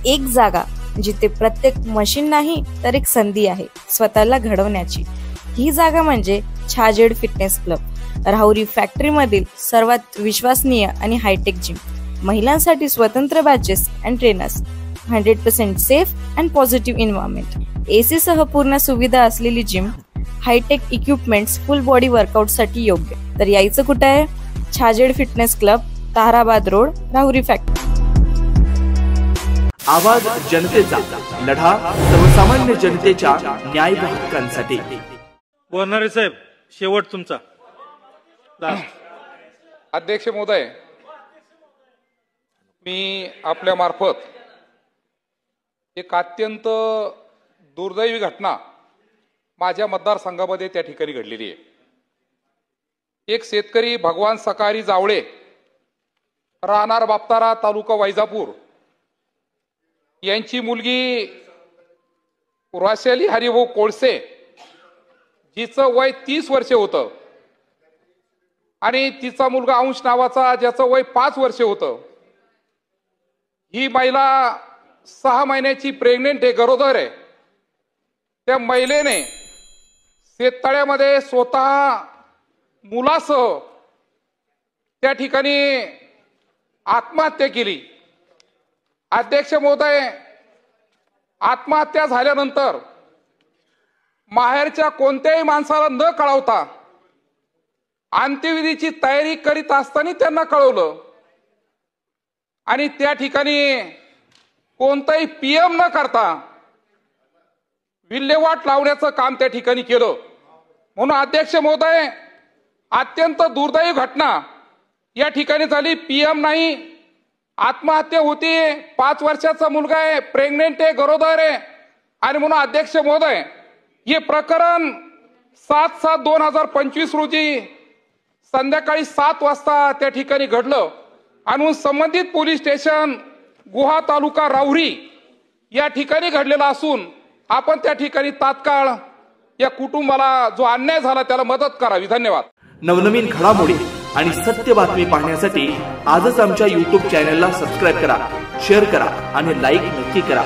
एक जागा जिथे प्रत्येक मशीन नाही तर एक संधी आहे स्वतःला घडवण्याची। ही जागा म्हणजे Chhajed fitness club, Rahuri factory मधील सर्वात विश्वसनीय आणि हायटेक जिम। महिलांसाठी स्वतंत्र batches and trainers, 100% safe and positive environment, AC सह पूर्ण सुविधा असलेली gym, hi tech equipments, full body workout साठी योग्य। तर यायचं कुठे आहे? Chhajed fitness club, Tarabad road, Rahuri factory. आवाज जनतेचा, लढा सर्वसामान्य जनतेच्या न्याय व हक्कांसाठी। बोलणारे साहेब, शेवट तुमचा। अध्यक्ष महोदय, मी आपल्या मार्फत एक अत्यंत दुर्दैवी घटना माझ्या मतदारसंघामध्ये त्या ठिकाणी घडलेली आहे। एक शेतकरी भगवान सकारी जावळे, राहणार बाप्तारा, तालुका वैजापूर, यांची मुलगी वैशाली हरिभाऊ कोळसे, जिचं वय 30 वर्षे होतं, आणि तिचा मुलगा अंश नावाचा ज्याचं वय 5 वर्षे होतं। ही महिला 6 महिन्याची प्रेग्नेंट आहे, गरोदर आहे। त्या महिलेने शेततळ्यामध्ये स्वतः मुलासह त्या ठिकाणी आत्महत्या केली। अध्यक्ष महोदय, आत्महत्या झाल्यानंतर माहेरच्या कोणत्याही माणसाला न कळवता अंत्यविधीची तयारी करीत असताना त्यांना कळवलं, आणि त्या ठिकाणी कोणताही पीएम न करता विल्हेवाट लावण्याचं काम त्या ठिकाणी केलं। म्हणून अध्यक्ष महोदय, अत्यंत दुर्दैवी घटना या ठिकाणी झाली। पीएम नाही, आत्महत्या होती, 5 वर्षाचा मुलगा आहे, प्रेग्नेंट आहे, गरोदर आहे। आणि म्हणून अध्यक्ष महोदय, हे प्रकरण 7/7/2025 रोजी संध्याकाळी 7 वाजता त्या ठिकाणी घडलं, आणि संबंधित पोलीस स्टेशन गुहा तालुका राहुरी या ठिकाणी घडलेला असून आपण त्या ठिकाणी तात्काळ या कुटुंबाला जो अन्याय झाला त्याला मदत करावी। धन्यवाद। नवनवीन घडामोडी आणि सत्य बातमी पाहण्यासाठी आजच आमच्या YouTube चॅनलला सबस्क्राईब करा, शेअर करा आणि लाईक नक्की करा।